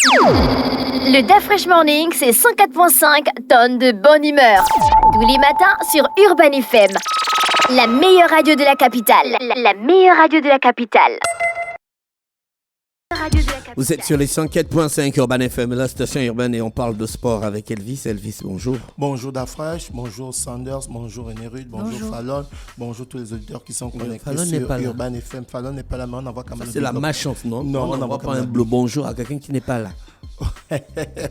Le DAF Fresh Morning, c'est 104.5 tonnes de bonne humeur. Tous les matins sur Urban FM. La meilleure radio de la capitale. La meilleure radio de la capitale. Vous êtes sur les 104.5 Urban FM, la station urbaine, et on parle de sport avec Elvis. Elvis, bonjour. Bonjour Dafresh, bonjour Sanders, bonjour Enerud, bonjour Fallon, bonjour tous les auditeurs qui sont connectés sur Urban FM. Fallon n'est pas là, mais on envoie quand même. C'est la malchance, non? Non, on n'envoie pas un bonjour à quelqu'un qui n'est pas là.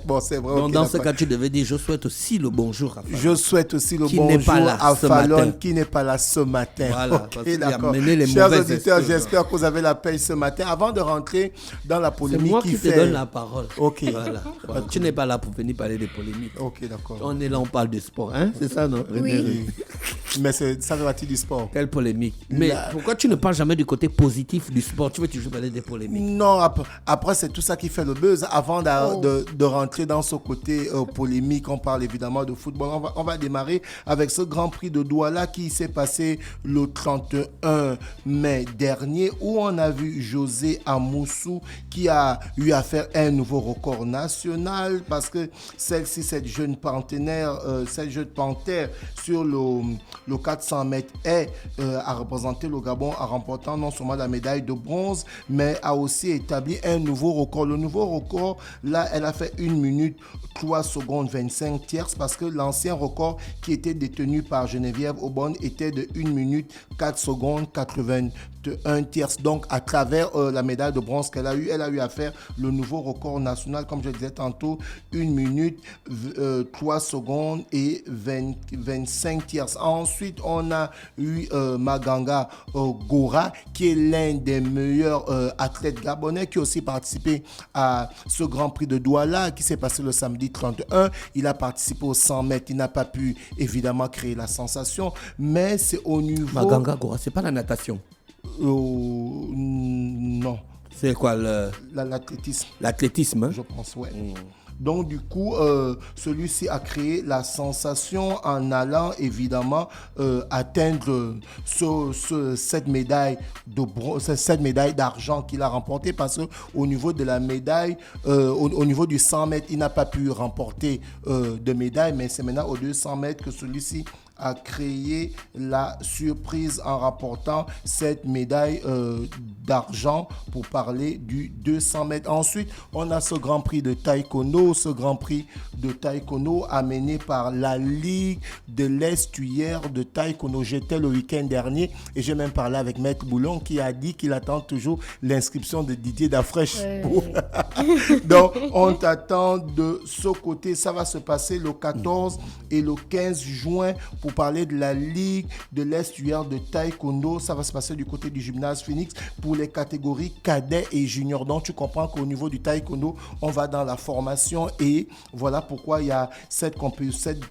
Bon, c'est vrai. Donc, dans ce cas, tu devais dire je souhaite aussi le bonjour à Fallon. Je souhaite aussi le bonjour à Fallon qui n'est pas là ce matin. Voilà, ok, d'accord. Chers auditeurs, j'espère que vous avez la paix ce matin. Avant de rentrer dans la polémique, c'est moi qui te donne la parole. Ok. Voilà. Tu n'es pas là pour venir parler de polémiques. Ok, d'accord. On est là, on parle de sport, hein? C'est ça, non? Oui. Mais ça fait partie du sport. Quelle polémique? Mais pourquoi tu ne parles jamais du côté positif du sport? Tu veux toujours parler des polémiques? Non, après c'est tout ça qui fait le buzz. Avant de rentrer dans ce côté polémique, on parle évidemment de football. On va démarrer avec ce Grand Prix de Douala qui s'est passé le 31 mai dernier, où on a vu José Amoussou qui a eu à faire un nouveau record national, parce que cette jeune panthère sur le 400 mètres a représenté le Gabon en remportant non seulement la médaille de bronze, mais a aussi établi un nouveau record. Le nouveau record, là, elle a fait 1 minute 3 secondes 25 tierces, parce que l'ancien record qui était détenu par Geneviève Aubonne était de 1 minute 4 secondes 81 tierces. Donc, à travers la médaille de bronze qu'elle a eu, elle a eu à faire le nouveau record national, comme je disais tantôt, 1 minute 3 secondes et 25 tierces. Ensuite, on a eu Maganga Gora, qui est l'un des meilleurs athlètes gabonais, qui a aussi participé à ce Grand Prix de Douala, qui s'est passé le samedi 31. Il a participé aux 100 mètres. Il n'a pas pu, évidemment, créer la sensation, mais c'est au niveau... Maganga Gora, c'est pas la natation? Non. C'est quoi l'athlétisme? L'athlétisme, hein? Je pense, ouais. Donc, du coup, celui-ci a créé la sensation en allant, évidemment, atteindre cette médaille d'argent qu'il a remportée, parce qu'au niveau de la médaille, au niveau du 100 mètres, il n'a pas pu remporter de médaille, mais c'est maintenant aux 200 mètres que celui-ci a créé la surprise en remportant cette médaille d'argent, pour parler du 200 mètres. Ensuite, on a ce Grand Prix de taekwondo, amené par la Ligue de l'Estuaire de taekwondo. J'étais le week-end dernier et j'ai même parlé avec Maître Boulon, qui a dit qu'il attend toujours l'inscription de Didier Dafresh. Donc, on t'attend de ce côté. Ça va se passer le 14 et le 15 juin pour parler de la Ligue de l'Estuaire de taekwondo. Ça va se passer du côté du gymnase Phoenix pour les catégories cadets et juniors. Donc, tu comprends qu'au niveau du taekwondo, on va dans la formation, et voilà pourquoi il y a cette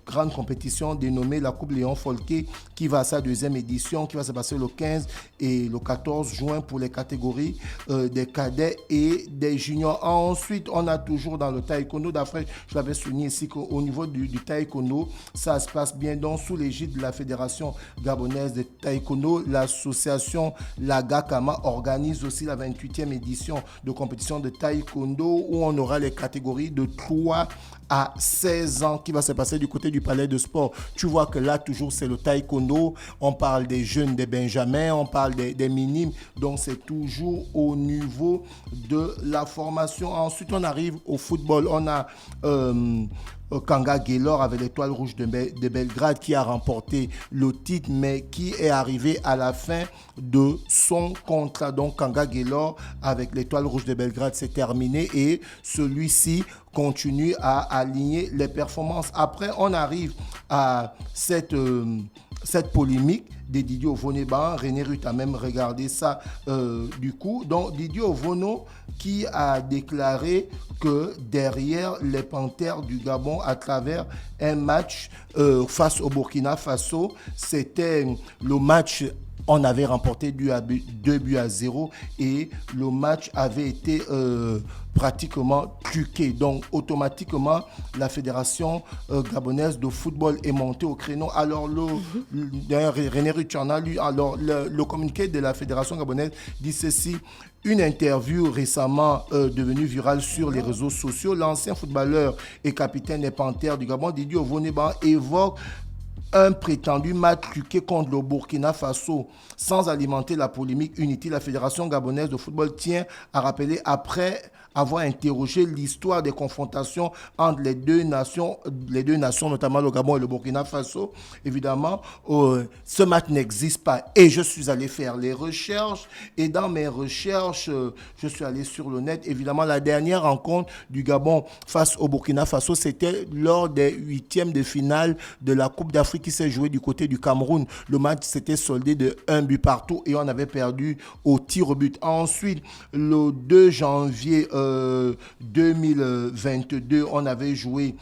grande compétition dénommée la Coupe Léon Folquet, qui va à sa 2e édition, qui va se passer le 15 et le 14 juin pour les catégories des cadets et des juniors. Ensuite, on a toujours dans le taekwondo, d'après, je l'avais souligné ici qu'au niveau du taekwondo, ça se passe bien. Donc, sous l'égide de la Fédération gabonaise de taekwondo, l'association Lagakama organise aussi la 28e édition de compétition de taekwondo, où on aura les catégories de 3 à 16 ans, qui va se passer du côté du palais de sport. Tu vois que là, toujours, c'est le taekwondo. On parle des jeunes, des benjamins, on parle des minimes. Donc, c'est toujours au niveau de la formation. Ensuite, on arrive au football. On a Kanga Gaylor avec l'Étoile Rouge de Belgrade, qui a remporté le titre, mais qui est arrivé à la fin de son contrat. Donc, Kanga Gaylor avec l'Étoile Rouge de Belgrade, c'est terminé, et celui-ci continue à aligner les performances. Après, on arrive à cette polémique de Didier Ovono. René Ruth a même regardé ça du coup. Donc, Didier Ovono qui a déclaré que derrière les Panthères du Gabon, à travers un match face au Burkina Faso, c'était le match On avait remporté 2-0 et le match avait été pratiquement truqué. Donc, automatiquement, la Fédération gabonaise de football est montée au créneau. Alors, René Ruchana, le communiqué de la Fédération gabonaise dit ceci. Une interview récemment devenue virale sur les réseaux sociaux. L'ancien footballeur et capitaine des Panthères du Gabon, Didier Ovoneba, évoque un prétendu match truqué contre le Burkina Faso. Sans alimenter la polémique inutile, la Fédération gabonaise de football tient à rappeler, après avoir interrogé l'histoire des confrontations entre les deux nations, notamment le Gabon et le Burkina Faso, évidemment, ce match n'existe pas. Et je suis allé faire les recherches, et dans mes recherches, je suis allé sur le net. Évidemment, la dernière rencontre du Gabon face au Burkina Faso, c'était lors des 8e de finale de la Coupe d'Afrique qui s'est jouée du côté du Cameroun. Le match s'était soldé de 1 but partout et on avait perdu au tir au but. Ensuite, le 2 janvier 2022, on avait joué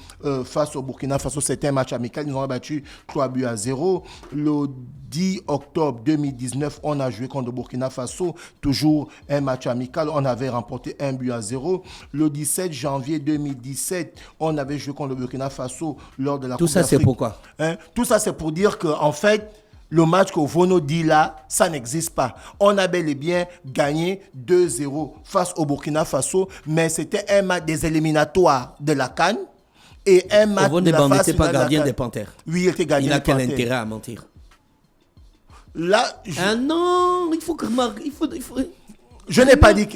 face au Burkina Faso. C'était un match amical. Ils nous ont battu 3-0. Le 10 octobre 2019, on a joué contre le Burkina Faso. Toujours un match amical. On avait remporté 1-0. Le 17 janvier 2017, on avait joué contre le Burkina Faso lors de la Coupe d'Afrique. Tout ça, c'est pourquoi? Tout ça, c'est pour dire qu'en fait, le match qu'Ovono dit là, ça n'existe pas. On a bel et bien gagné 2-0 face au Burkina Faso, mais c'était un match des éliminatoires de la CAN et un match de la phase n'était pas finale de la gardien CAN. des Panthères. Oui, il était gardien des Panthères. Il a quel intérêt à mentir? Là, Ah non, il faut que je n'ai pas dit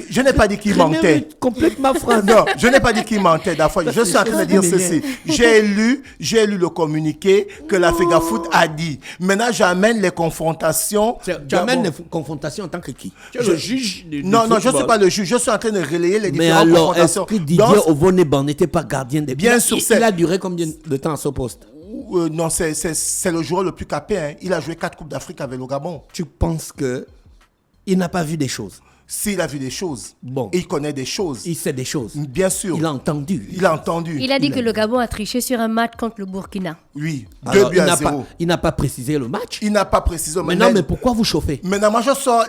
qu'il mentait. Complètement franc. Non, je n'ai pas dit qu'il mentait. Je suis en train de dire ceci. J'ai lu le communiqué que la FEGAFOOT a dit. Maintenant, j'amène les confrontations. Tu amènes les confrontations en tant que qui? Tu es le juge du Non, je ne football. suis pas le juge. Je suis en train de relayer les Mais différentes alors, confrontations. est-ce que Didier Ovoneba n'était pas gardien des Bien sûr, il a duré combien de temps à ce poste? Non, c'est le joueur le plus capé. Hein. Il a joué 4 Coupes d'Afrique avec le Gabon. Tu penses que il n'a pas vu des choses? S'il a vu des choses, bon. Et il connaît des choses. Il sait des choses. Bien sûr. Il a entendu. Il a entendu. Il a dit que le Gabon a triché sur un match contre le Burkina. Oui, Alors, 2-0. Il n'a pas précisé le match. Il n'a pas précisé. Mais non, mais pourquoi vous chauffez? Maintenant, moi, je sors...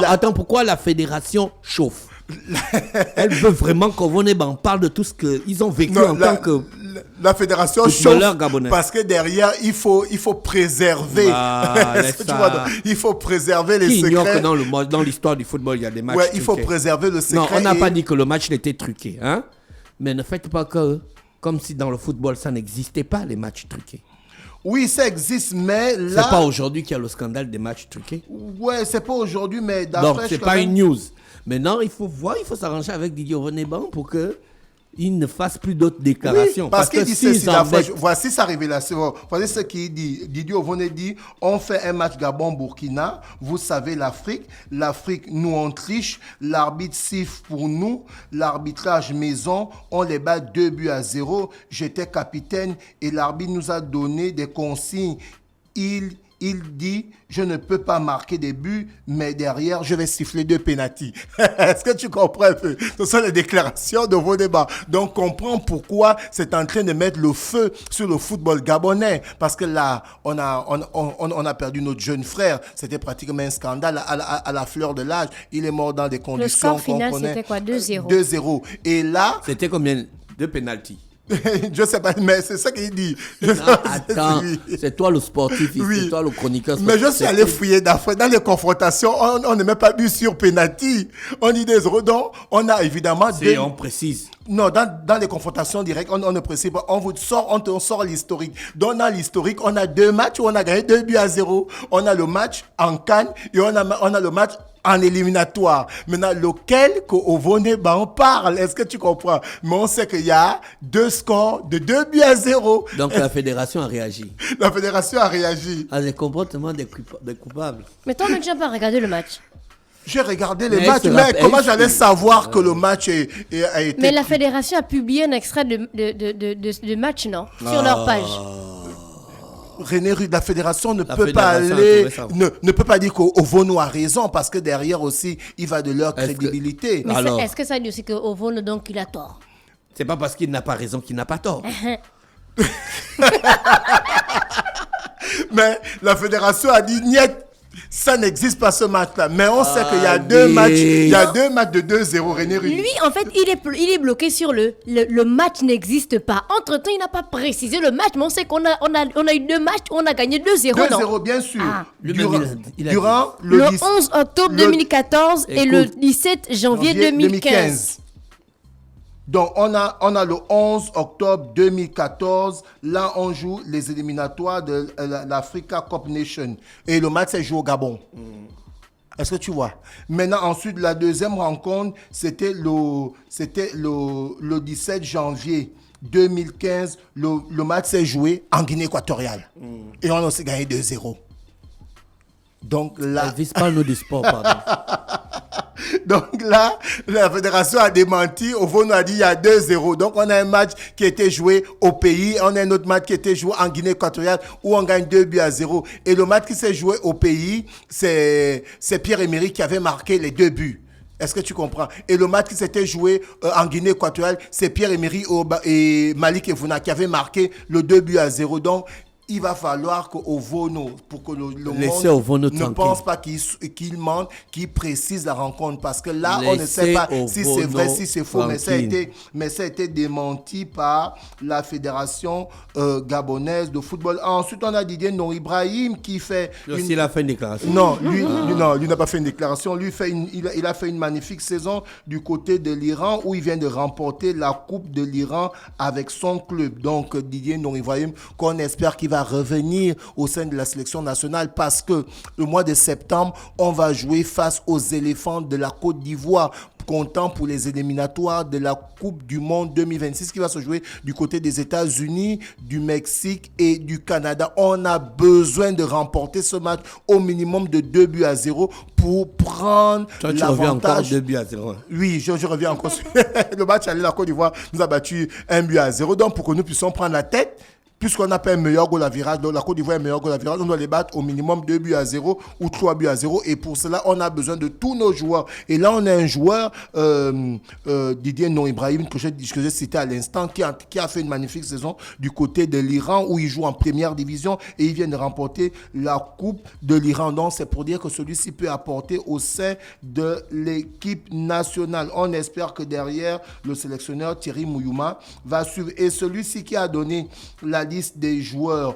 Attends, pourquoi la fédération chauffe? Elle veut vraiment qu'Ovoneba en parle de tout ce qu'ils ont vécu en tant que... La fédération chauffe parce que derrière, il faut préserver. Tu vois, il faut préserver les secrets. Ignore que dans l'histoire du football, il y a des matchs truqués. Il faut préserver le secret. Non, on n'a pas dit que le match était truqué. Hein? Mais ne faites pas comme si dans le football, ça n'existait pas, les matchs truqués. Oui, ça existe, mais là... C'est pas aujourd'hui qu'il y a le scandale des matchs truqués. Ouais, c'est pas aujourd'hui, mais d'après... Donc, c'est pas une news. Maintenant, il faut s'arranger avec Didier Ovoneba pour qu'il ne fasse plus d'autres déclarations. Oui, parce qu'il dit ceci, voici sa révélation. Voici ce qu'il dit. Didier Ovoneba dit, on fait un match Gabon-Burkina. Vous savez, l'Afrique, nous on triche. L'arbitre siffle pour nous. L'arbitrage maison, on les bat 2-0. J'étais capitaine et l'arbitre nous a donné des consignes. Il dit, je ne peux pas marquer des buts, mais derrière, je vais siffler 2 pénaltys. Est-ce que tu comprends un peu? Ce sont les déclarations de vos débats. Donc, comprends pourquoi c'est en train de mettre le feu sur le football gabonais. Parce que là, on a perdu notre jeune frère. C'était pratiquement un scandale à la fleur de l'âge. Il est mort dans des conditions qu'on connaît. Le score final, c'était quoi? 2-0. 2-0. Et là... C'était combien de pénaltys? Je sais pas, mais c'est ça qu'il dit. Attends, c'est toi le sportif, c'est toi le chroniqueur sportif. Mais je suis allé fouiller d'affaires. Dans les confrontations, on ne met pas but sur penalty. On dit des euros. Donc, on a évidemment... On précise. Non, dans les confrontations directes, on ne précise pas. On te sort l'historique. Donc, dans l'historique, on a 2 matchs où on a gagné 2-0. On a le match en CAN et on a le match en éliminatoire. Maintenant, lequel qu'Ovoneba en parle? Est-ce que tu comprends? Mais on sait qu'il y a 2 scores de 2-0. Donc, la fédération a réagi. La fédération a réagi. À des comportements des coupables. Mais toi, tu n'as pas regardé le match? J'ai regardé les matchs, mais comment j'allais savoir que le match a été... Mais la fédération a publié un extrait de match, non? Sur leur page. René Rude, la fédération ne peut pas dire qu'Ovono a raison parce que derrière aussi, il va de leur crédibilité. Mais est-ce que ça dit aussi qu'Ovono, donc, il a tort? C'est pas parce qu'il n'a pas raison qu'il n'a pas tort. Mais la fédération a dit niet. Ça n'existe pas ce match-là. Mais on sait qu'il y a deux matchs. Il y a 2 matchs de 2-0, René Rudi. Lui, en fait, il est bloqué sur le match n'existe pas. Entre-temps, il n'a pas précisé le match, mais on sait qu'on a eu 2 matchs où on a gagné 2-0. 2-0, bien sûr. Ah. Durant le 11 octobre 2014 et le 17 janvier 2015. Donc, on a le 11 octobre 2014. Là, on joue les éliminatoires de l'Africa Cup Nation. Et le match s'est joué au Gabon. Est-ce que tu vois? Maintenant, ensuite, la deuxième rencontre, c'était le 17 janvier 2015. Le match s'est joué en Guinée équatoriale. Et on a aussi gagné 2-0. Donc là... Parle-nous du sport, pardon. Donc là, la fédération a démenti. Ovono a dit il y a 2-0. Donc on a un match qui a été joué au pays. On a un autre match qui a été joué en Guinée équatoriale où on gagne 2-0. Et le match qui s'est joué au pays, c'est Pierre-Emerick qui avait marqué les 2 buts. Est-ce que tu comprends? Et le match qui s'était joué en Guinée équatoriale, c'est Pierre-Emerick et Malik Evouna qui avaient marqué le 2-0. Donc, il va falloir qu'Ovono, pour que le monde ne pense pas qu'il mente, qu'il précise la rencontre. Parce que là, on ne sait pas si c'est vrai, si c'est faux. Mais ça a été démenti par la Fédération gabonaise de football. Ensuite, on a Didier Ndong Ibrahim qui fait... Il a fait une déclaration. Non, lui n'a pas fait une déclaration. Lui, il a fait une magnifique saison du côté de l'Iran où il vient de remporter la Coupe de l'Iran avec son club. Donc, Didier Ndong Ibrahim, qu'on espère qu'il va revenir au sein de la sélection nationale parce que le mois de septembre, on va jouer face aux éléphants de la Côte d'Ivoire, comptant pour les éliminatoires de la Coupe du Monde 2026 qui va se jouer du côté des États-Unis, du Mexique et du Canada. On a besoin de remporter ce match au minimum de 2-0 pour prendre l'avantage. Tu reviens encore 2-0. Oui, je reviens encore. Le match aller la Côte d'Ivoire nous a battu 1-0. Donc pour que nous puissions prendre la tête, puisqu'on n'a pas un meilleur goal à virage, donc la Côte d'Ivoire est un meilleur goal à virage, on doit les battre au minimum 2-0 ou 3-0. Et pour cela, on a besoin de tous nos joueurs. Et là, on a un joueur, Didier Ndong Ibrahim, que j'ai cité à l'instant, qui a fait une magnifique saison du côté de l'Iran, où il joue en première division et il vient de remporter la Coupe de l'Iran. Donc, c'est pour dire que celui-ci peut apporter au sein de l'équipe nationale. On espère que derrière, le sélectionneur Thierry Mouyouma va suivre. Et celui-ci qui a donné la liste des joueurs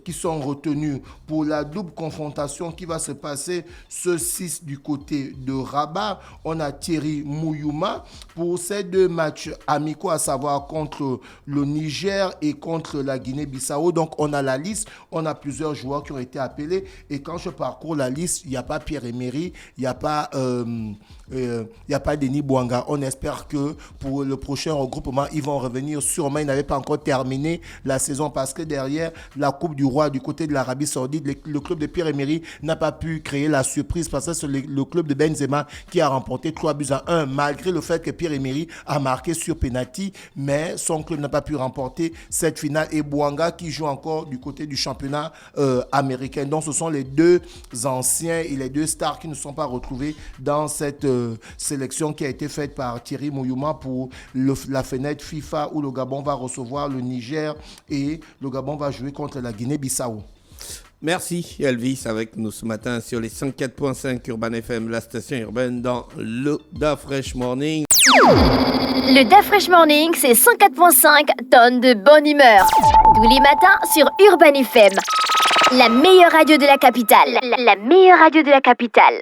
qui sont retenus pour la double confrontation qui va se passer ce 6 du côté de Rabat. On a Thierry Mouyouma pour ces 2 matchs amicaux, à savoir contre le Niger et contre la Guinée-Bissau. Donc on a la liste, on a plusieurs joueurs qui ont été appelés et quand je parcours la liste, il n'y a pas Pierre-Emerick, il n'y a pas Denis Bouanga. On espère que pour le prochain regroupement, ils vont revenir sûrement. Ils n'avaient pas encore terminé la saison parce que derrière la Coupe du Roi du côté de l'Arabie Saoudite, le club de Pierre-Emerick n'a pas pu créer la surprise parce que c'est le club de Benzema qui a remporté 3-1 malgré le fait que Pierre-Emerick a marqué sur penalty, mais son club n'a pas pu remporter cette finale et Bouanga qui joue encore du côté du championnat américain. Donc ce sont les 2 anciens et les 2 stars qui ne sont pas retrouvés dans cette sélection qui a été faite par Thierry Mouyouma pour la fenêtre FIFA où le Gabon va recevoir le Niger et le Gabon va jouer contre la Guinée-Bissau. Merci Elvis avec nous ce matin sur les 104.5 Urban FM, la station urbaine dans le Da Fresh Morning. Le Da Fresh Morning, c'est 104.5 tonnes de bonne humeur. Tous les matins sur Urban FM. La meilleure radio de la capitale. La meilleure radio de la capitale.